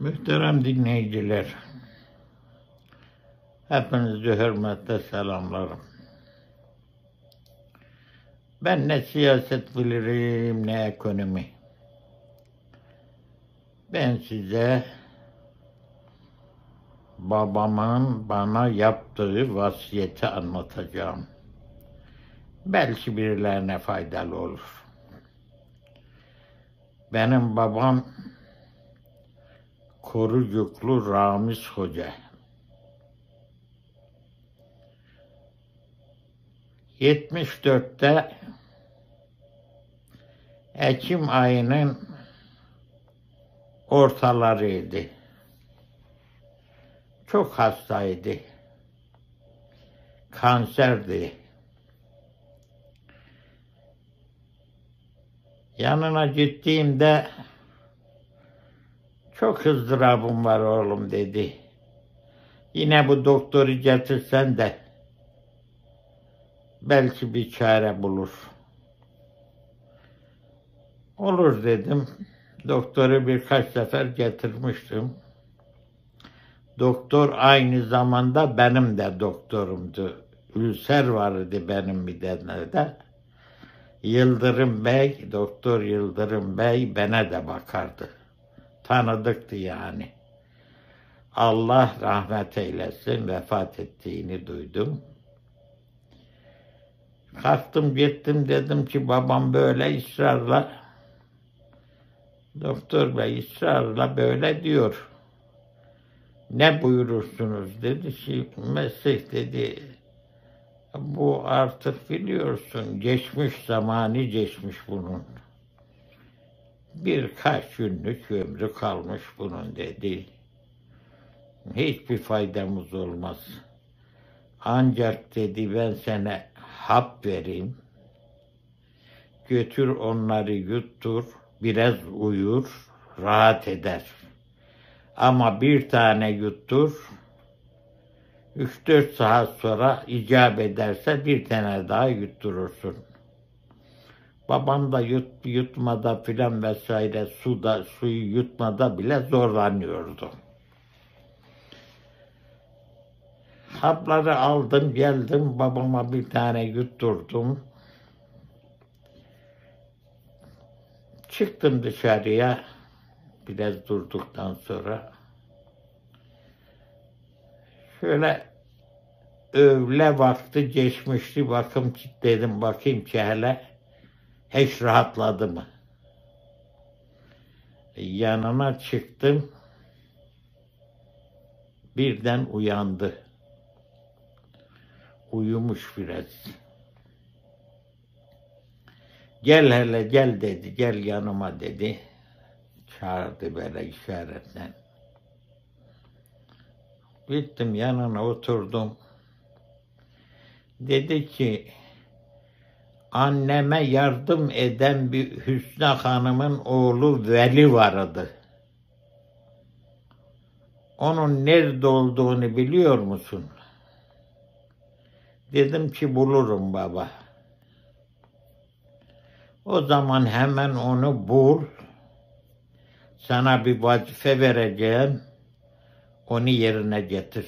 Muhterem dinleyiciler, hepinizi hürmetle selamlarım. Ben ne siyaset bilirim ne ekonomi. Ben size babamın bana yaptığı vasiyeti anlatacağım. Belki birilerine faydalı olur. Benim babam Korucuklu Ramiz Hoca. 74'te Ekim ayının ortalarıydı. Çok hastaydı. Kanserdi. Yanına gittiğimde çok ızdırabım var oğlum dedi. Yine bu doktoru getirsen de belki bir çare bulur. Olur dedim. Doktoru birkaç sefer getirmiştim. Doktor aynı zamanda benim de doktorumdu. Ülser vardı benim midenede. Yıldırım Bey, Doktor Yıldırım Bey bana da bakardı. Tanıdıktı yani. Allah rahmet eylesin, vefat ettiğini duydum. Kalktım gittim, dedim ki babam böyle ısrarla, doktor bey ısrarla böyle diyor. Ne buyurursunuz dedi ki, meslek dedi, bu artık biliyorsun geçmiş zamanı geçmiş bunun. Birkaç günlük ömrü kalmış bunun dedi. Hiçbir faydamız olmaz. Ancak dedi ben sana hap vereyim. Götür onları yuttur, biraz uyur, rahat eder. Ama bir tane yuttur, 3-4 saat sonra icap ederse bir tane daha yutturursun. Babam da yutmada filan vesaire suyu yutmada bile zorlanıyordu. Hapları aldım geldim babama bir tane yutturdum. Çıktım dışarıya biraz durduktan sonra. Şöyle öğle vakti geçmişti dedim bakayım ki hele hiç rahatladı mı? Yanına çıktım. Birden uyandı. Uyumuş biraz. Gel hele gel dedi, gel yanıma dedi. Çağırdı böyle işaretle. Gittim yanına oturdum. Dedi ki, anneme yardım eden bir Hüsnü Hanım'ın oğlu Veli vardı. Onun nerede olduğunu biliyor musun? Dedim ki bulurum baba. O zaman hemen onu bul. Sana bir vazife vereceğim. Onu yerine getir.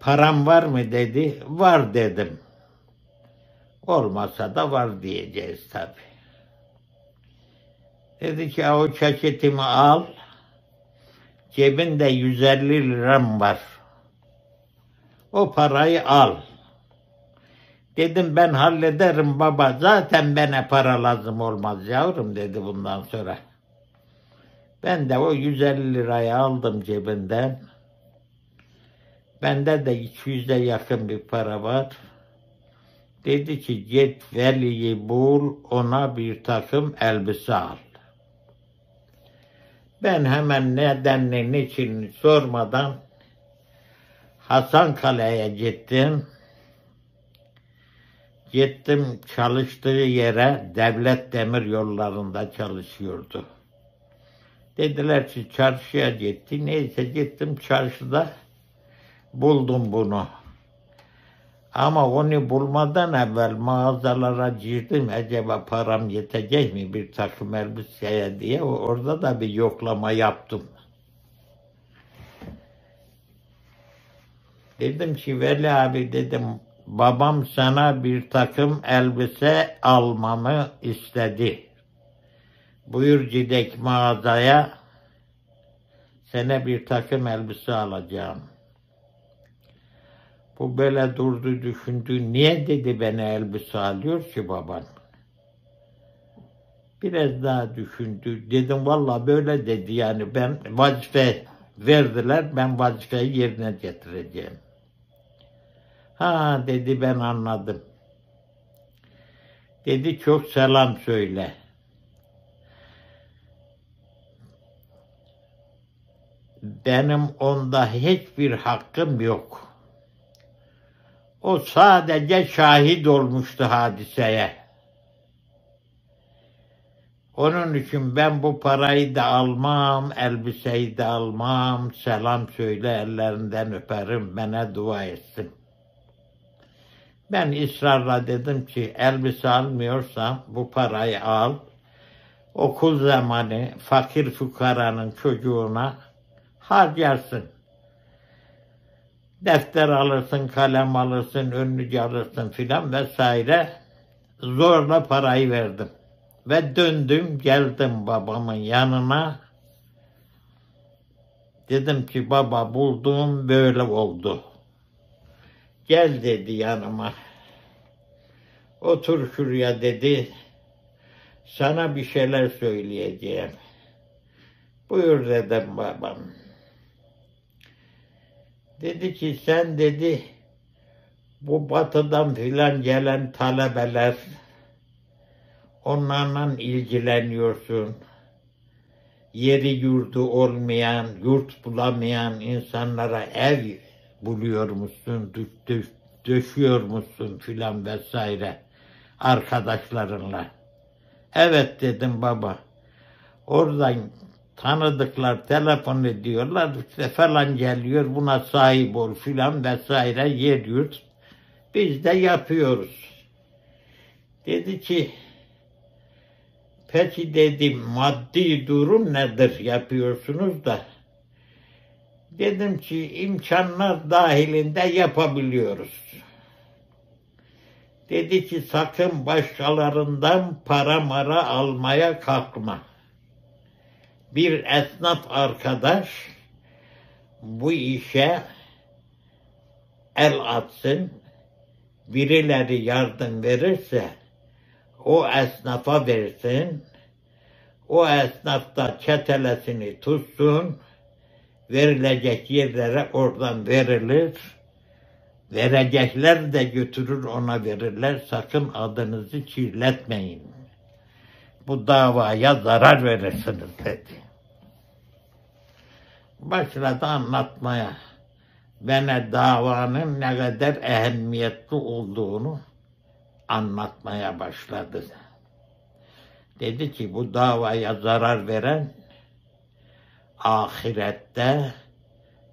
Param var mı dedi. Var dedim. Olmasa da var diyeceğiz tabii. Dedi ki o ceketimi al. Cebinde 150 liram var. O parayı al. Dedim ben hallederim baba. Zaten bana para lazım olmaz yavrum dedi bundan sonra. Ben de o 150 lirayı aldım cebinden. Bende de 200'e yakın bir para var. Dedi ki git Veli'yi bul, ona bir takım elbise al. Ben hemen nedenini niçin sormadan Hasankale'ye gittim. Gittim çalıştığı yere, devlet demir yollarında çalışıyordu. Dediler ki çarşıya gitti. Neyse gittim çarşıda buldum bunu. Ama onu bulmadan evvel mağazalara girdim. Acaba param yetecek mi bir takım elbiseye diye. Orada da bir yoklama yaptım. Dedim ki Veli abi dedim, babam sana bir takım elbise almamı istedi. Buyur gidek mağazaya, sana bir takım elbise alacağım. Bu böyle durdu düşündü. Niye dedi bana elbise alıyor ki baban? Biraz daha düşündü. Dedim vallahi böyle dedi, yani ben vazife verdiler, ben vazifeyi yerine getireceğim. Ha dedi, ben anladım. Dedi çok selam söyle. Benim onda hiçbir hakkım yok. O sadece şahit olmuştu hadiseye. Onun için ben bu parayı da almam, elbiseyi de almam, selam söyle, ellerinden öperim, bana dua etsin. Ben ısrarla dedim ki elbise almıyorsam bu parayı al, okul zamanı fakir fukaranın çocuğuna harcarsın. Defter alırsın, kalem alırsın, önlük alırsın filan vesaire. Zorla parayı verdim. Ve döndüm, geldim babamın yanına. Dedim ki baba, bulduğum böyle oldu. Gel dedi yanıma. Otur şuraya dedi. Sana bir şeyler söyleyeceğim. Buyur dedim babam. Dedi ki sen dedi, bu batıdan filan gelen talebeler, onlarla ilgileniyorsun. Yeri yurdu olmayan, yurt bulamayan insanlara ev buluyormuşsun, döşüyormuşsun filan vesaire arkadaşlarınla. Evet dedim baba. Oradan tanıdıklar telefon ediyorlar, işte falan geliyor, buna sahip ol filan vesaire, yer yurt. Biz de yapıyoruz. Dedi ki peki dedim, maddi durum nedir yapıyorsunuz da? Dedim ki imkanlar dahilinde yapabiliyoruz. Dedi ki sakın başkalarından para mara almaya kalkma. Bir esnaf arkadaş bu işe el atsın, birileri yardım verirse o esnafa versin, o esnaf da çetelesini tutsun, verilecek yerlere oradan verilir, verecekler de götürür ona verirler, sakın adınızı kirletmeyin. Bu davaya zarar verirsiniz dedi. Başladı anlatmaya, bana davanın ne kadar ehemmiyetli olduğunu anlatmaya başladı. Dedi ki bu davaya zarar veren ahirette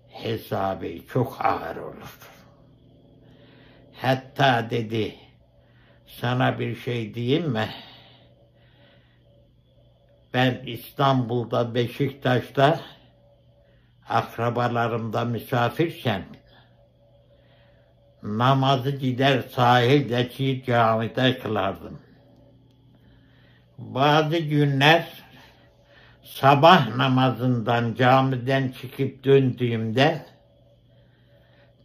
hesabı çok ağır olur. Hatta dedi, sana bir şey diyeyim mi? Ben İstanbul'da, Beşiktaş'ta akrabalarımda misafirken namazı gider sahildeki camide kılardım. Bazı günler sabah namazından camiden çıkıp döndüğümde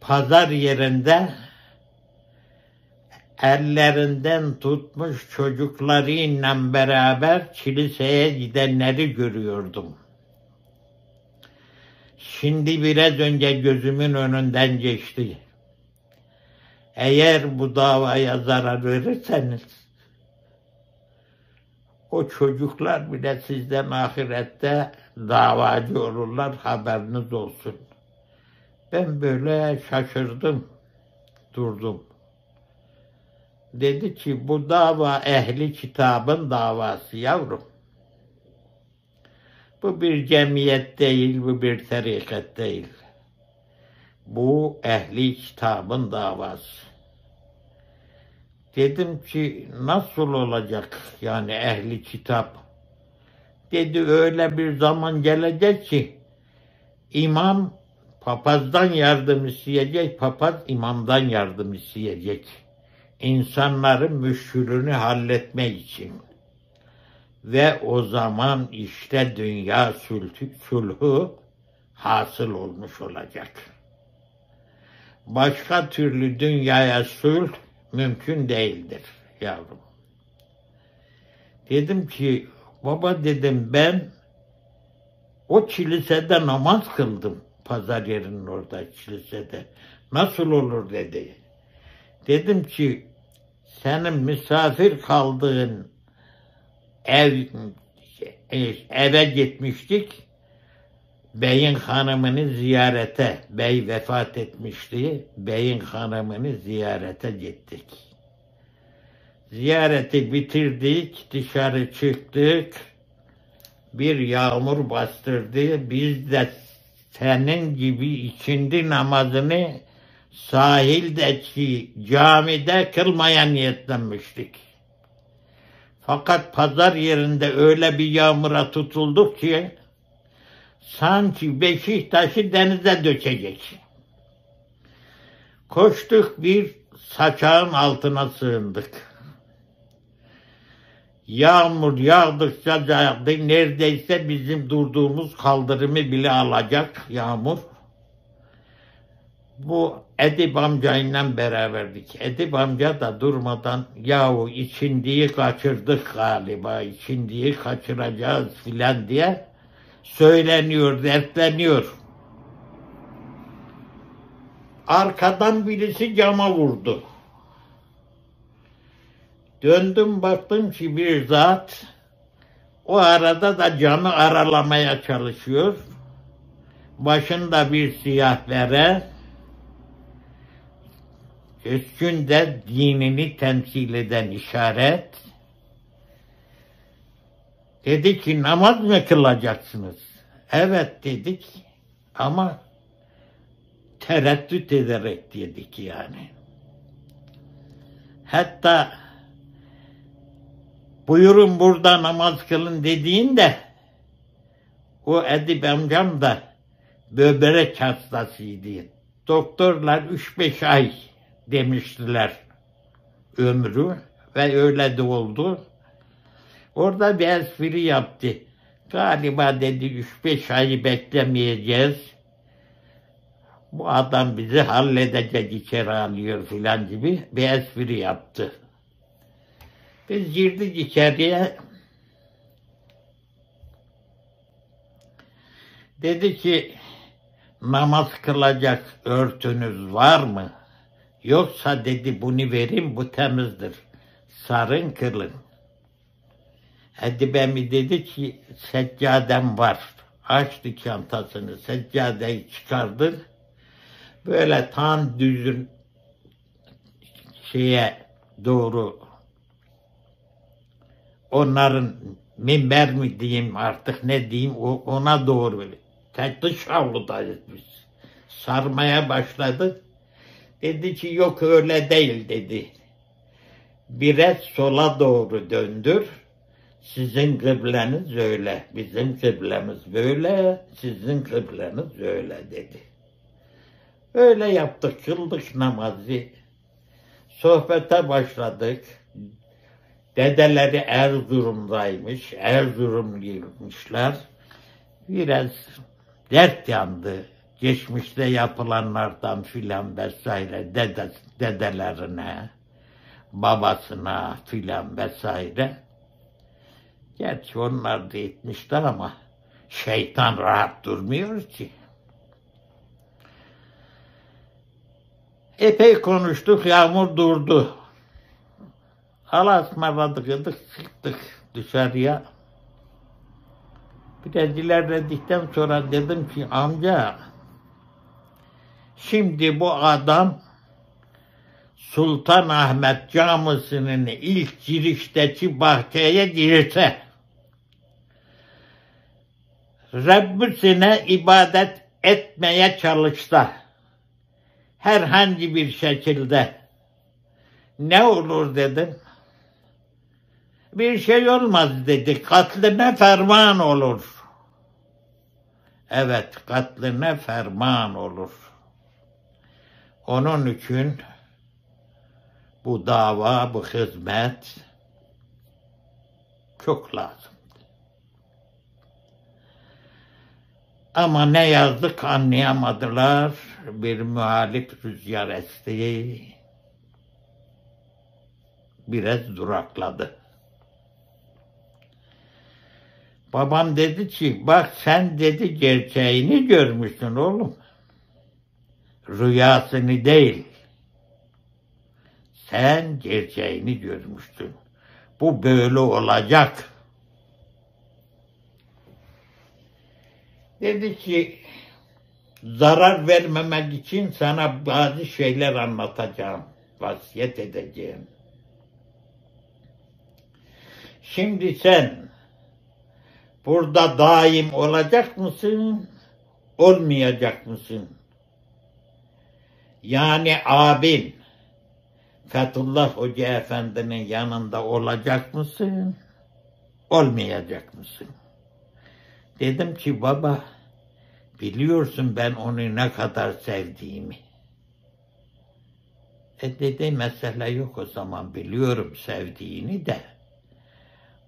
pazar yerinde ellerinden tutmuş çocuklarıyla beraber kiliseye gidenleri görüyordum. Şimdi biraz önce gözümün önünden geçti. Eğer bu davaya zarar verirseniz, o çocuklar bile sizden ahirette davacı olurlar, haberiniz olsun. Ben böyle şaşırdım, durdum. Dedi ki bu dava ehli kitabın davası yavrum. Bu bir cemiyet değil, bu bir tarikat değil. Bu ehli kitabın davası. Dedim ki nasıl olacak yani ehli kitap? Dedi öyle bir zaman gelecek ki imam papazdan yardım isteyecek, papaz imamdan yardım isteyecek. İnsanların müşkülünü halletmek için. Ve o zaman işte dünya sulhu hasıl olmuş olacak. Başka türlü dünyaya sulh mümkün değildir yavrum. Dedim ki baba dedim ben o kilisede namaz kıldım. Pazar yerinin orada kilisede. Nasıl olur dedi. Dedim ki senin misafir kaldığın eve gitmiştik. Beyin hanımını ziyarete, bey vefat etmişti. Beyin hanımını ziyarete gittik. Ziyareti bitirdik, dışarı çıktık. Bir yağmur bastırdı. Biz de senin gibi ikindi namazını sahildeki camide kılmaya niyetlenmiştik. Fakat pazar yerinde öyle bir yağmura tutulduk ki sanki Beşiktaş'ı denize dökecek. Koştuk bir saçağın altına sığındık. Yağmur yağdıkça yağdı. Neredeyse bizim durduğumuz kaldırımı bile alacak yağmur. Bu Edip amcayla beraberdik. Edip amca da durmadan yahu içindiği kaçırdık galiba, içindiği kaçıracağız filan diye söyleniyor, dertleniyor. Arkadan birisi cama vurdu. Döndüm baktım ki bir zat o arada da camı aralamaya çalışıyor. Başında bir siyah bere, üstünde dinini temsil eden işaret. Dedi ki namaz mı kılacaksınız? Evet dedik ama tereddüt ederek dedik yani. Hatta buyurun burada namaz kılın dediğinde o Edip amcam da böbrek hastasıydı. Doktorlar 3-5 ay demiştiler ömrü ve öyle de oldu. Orada bir espri yaptı. Galiba dedi 3-5 ayı beklemeyeceğiz. Bu adam bizi halledecek içeri alıyor filan gibi bir espri yaptı. Biz girdik içeriye. Dedi ki namaz kılacak örtünüz var mı? Yoksa dedi bunu vereyim bu temizdir. Sarın kılın. Edip emmi dedi ki seccadem var. Açtı çantasını, seccadeyi çıkardı. Böyle tam düzün şeye doğru onların minber mi diyeyim artık ne diyeyim ona doğru dış avludayız biz. Sarmaya başladı. Dedi ki yok öyle değil dedi. Biraz sola doğru döndür. Sizin kıbleniz öyle. Bizim kıblemiz böyle. Sizin kıbleniz öyle dedi. Öyle yaptık. Kıldık namazı. Sohbete başladık. Dedeleri Erzurum'daymış. Erzurumluymuşlar. Biraz dert yandı. Geçmişte yapılanlardan filan vesaire dedelerine, babasına filan vesaire. Gerçi onlar da etmişler ama şeytan rahat durmuyor ki. Epey konuştuk, yağmur durdu. Allah'a ısmarladık, çıktık dışarıya. Biraz ilerledikten sonra dedim ki amca, şimdi bu adam Sultanahmet Camisi'nin ilk girişteki bahçeye girse, Rabbisine ibadet etmeye çalışsa, herhangi bir şekilde Ne olur dedim. Bir şey olmaz dedi. Katline ferman olur. Evet, katline ferman olur. Onun için bu dava, bu hizmet çok lazım. Ama ne yazdık anlayamadılar. Bir muhalif rüzgar esti. Biraz durakladı. Babam dedi ki, bak sen dedi gerçeğini görmüşsün oğlum. Rüyasını değil. Sen gerçeğini görmüşsün. Bu böyle olacak. Dedi ki, zarar vermemek için sana bazı şeyler anlatacağım. Vasiyet edeceğim. Şimdi sen burada daim olacak mısın? Olmayacak mısın? Yani abin Fethullah Hoca Efendi'nin yanında olacak mısın? Olmayacak mısın? Dedim ki baba, biliyorsun ben onu ne kadar sevdiğimi. Dedi mesele yok o zaman, biliyorum sevdiğini de.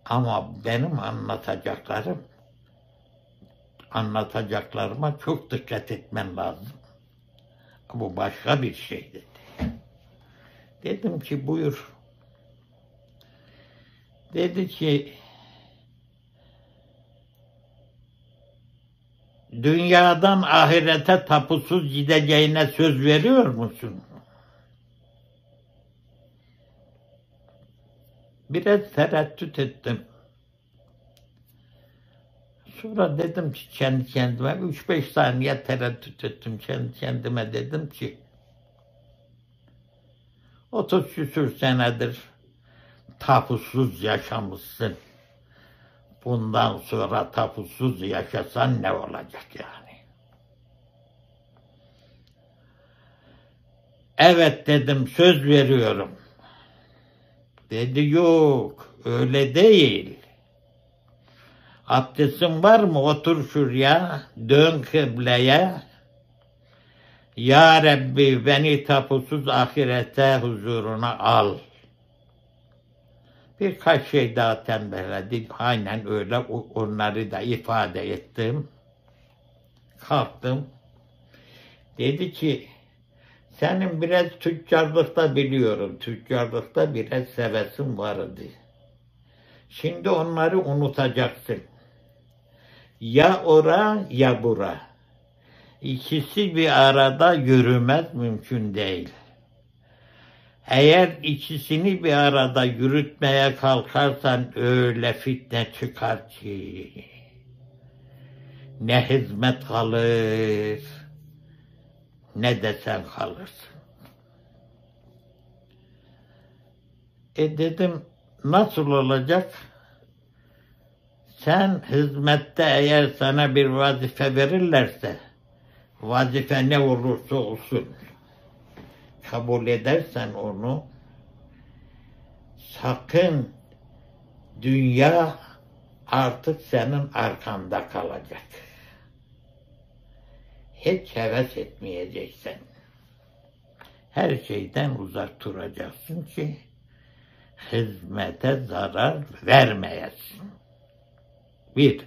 Ama benim anlatacaklarıma çok dikkat etmen lazım. Bu başka bir şey dedi. Dedim ki buyur. Dedi ki dünyadan ahirete tapusuz gideceğine söz veriyor musun? Biraz tereddüt ettim. Sonra dedim ki kendi kendime 3-5 saniye tereddüt ettim. Kendi kendime dedim ki 30 küsür senedir tapusuz yaşamışsın. Bundan sonra tapusuz yaşasan ne olacak yani? Evet dedim, söz veriyorum. Dedi yok, öyle değil. Abdestin var mı? Otur şuraya, dön kıbleye. Ya Rabbi beni tapusuz ahirete huzuruna al. Birkaç şey daha tembelledi. Aynen öyle onları da ifade ettim. Kalktım. Dedi ki senin biraz tüccarlıkta biliyorum. Tüccarlıkta biraz hevesin vardı. Şimdi onları unutacaksın. Ya ora ya bura. İkisi bir arada yürümez, mümkün değil. Eğer ikisini bir arada yürütmeye kalkarsan öyle fitne çıkar ki ne hizmet kalır ne de sen kalırsın. Dedim nasıl olacak? Sen hizmette eğer sana bir vazife verirlerse vazife ne olursa olsun kabul edersen onu, sakın dünya artık senin arkanda kalacak. Hiç heves etmeyeceksin. Her şeyden uzak duracaksın ki hizmete zarar vermeyesin. Bir.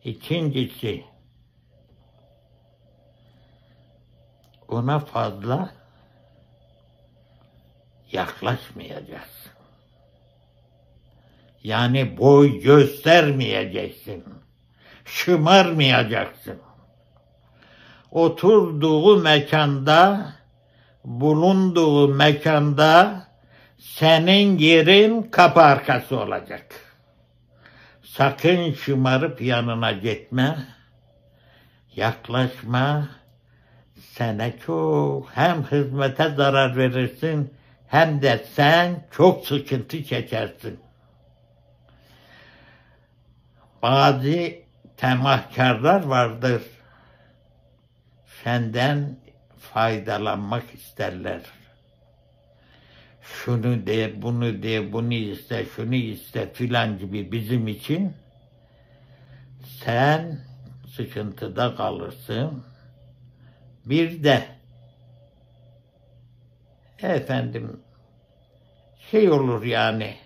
İkincisi, ona fazla yaklaşmayacaksın. Yani boy göstermeyeceksin. Şımarmayacaksın. Oturduğu mekanda, bulunduğu mekanda senin yerin kapı arkası olacak. Sakın şımarıp yanına gitme, yaklaşma. Sana çok hem hizmete zarar verirsin hem de sen çok sıkıntı çekersin. Bazı temahkarlar vardır. Senden faydalanmak isterler. şunu de, bunu de, bunu iste, şunu iste filan gibi bizim için sen sıkıntıda kalırsın. Bir de efendim şey olur yani,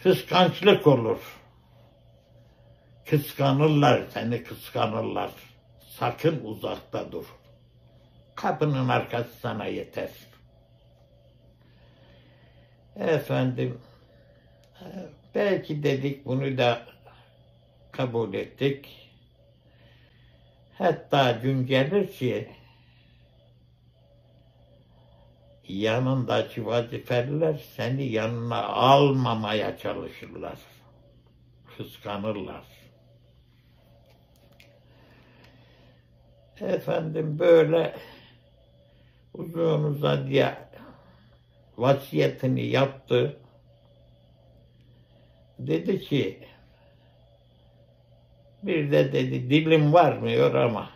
kıskançlık olur. Kıskanırlar, seni kıskanırlar. Sakın uzakta dur. Kapının arkası sana yeter. Efendim, belki dedik bunu da kabul ettik. Hatta gün gelir ki yanındaki vazifeliler seni yanına almamaya çalışırlar. Kıskanırlar. Efendim böyle uzun uzadıya vasiyetini yaptı. Dedi ki bir de dedi dilim varmıyor ama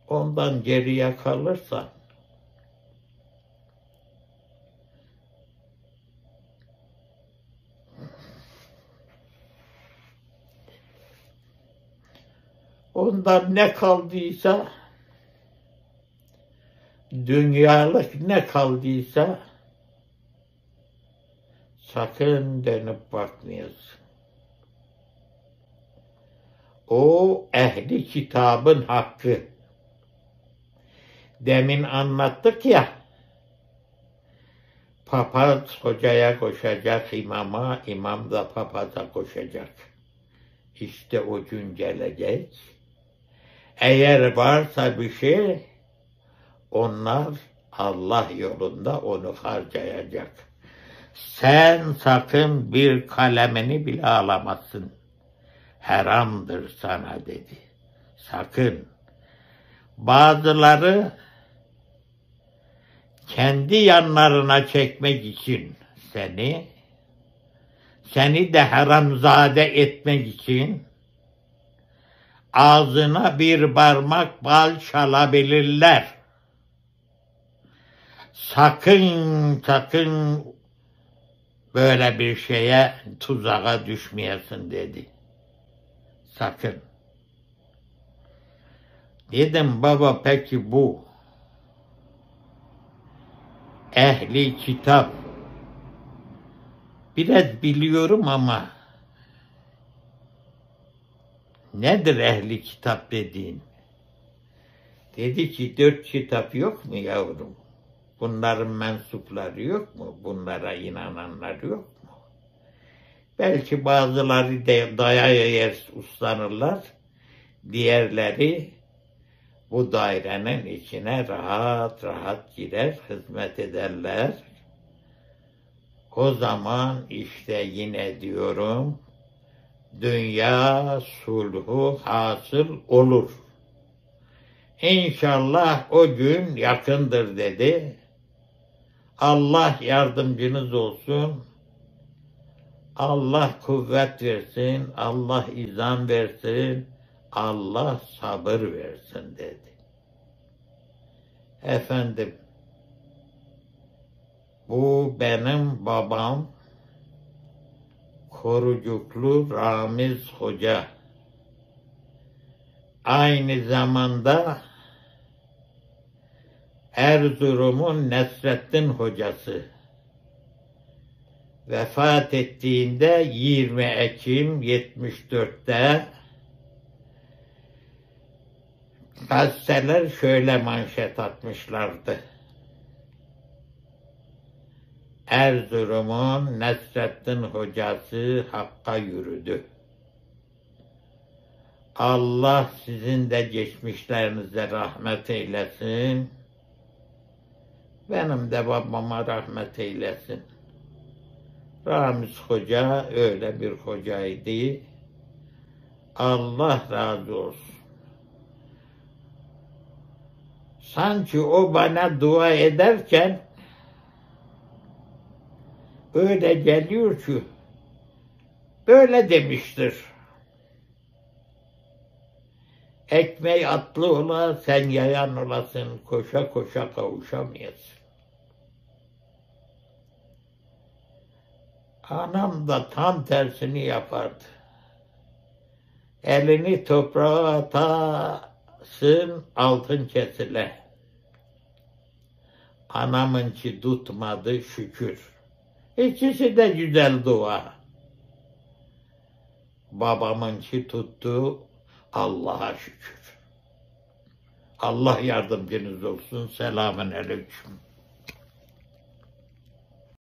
ondan geriye kalırsan ondan ne kaldıysa, dünyalık ne kaldıysa sakın dönüp bakmayasın. O ehli kitabın hakkı. Demin anlattık ya, papaz hocaya koşacak imama, imam da papaza koşacak. İşte o gün gelecek. Eğer varsa bir şey, onlar Allah yolunda onu harcayacak. Sen sakın bir kalemini bile alamazsın. Haramdır sana dedi. Sakın. Bazıları kendi yanlarına çekmek için seni de haramzade etmek için ağzına bir parmak bal çalabilirler. Sakın böyle bir şeye, tuzağa düşmeyesin dedi. Sakın. Dedim baba peki bu ehli kitap biraz biliyorum ama nedir ehli kitap dediğin? Dedi ki 4 kitap yok mu yavrum? Bunların mensupları yok mu? Bunlara inananlar yok mu? Belki bazıları dayaya yer uslanırlar. Diğerleri bu dairenin içine rahat rahat girer, hizmet ederler. O zaman işte yine diyorum, dünya sulhu hasıl olur. İnşallah o gün yakındır dedi. Allah yardımcınız olsun. Allah kuvvet versin, Allah izan versin, Allah sabır versin dedi. Efendim, bu benim babam, Korucuklu Ramiz Hoca. Aynı zamanda Erzurum'un Nesrettin Hocası. Vefat ettiğinde 20 Ekim 74'te gazeteler şöyle manşet atmışlardı. Erzurum'un Nesrettin Hocası Hakk'a yürüdü. Allah sizin de geçmişlerinize rahmet eylesin. Benim de babama rahmet eylesin. Ramiz Hoca öyle bir hocaydı. Allah razı olsun. Sanki o bana dua ederken öyle geliyor ki böyle demiştir. Ekmeği atlı ola, sen yayan olasın, koşa koşa kavuşamayasın. Anam da tam tersini yapardı. Elini toprağa atasın, altın kesile. Anamınki tutmadı şükür. İkisi de güzel dua. Babamınki tuttu, Allah'a şükür. Allah yardımcınız olsun. Selamün aleyküm.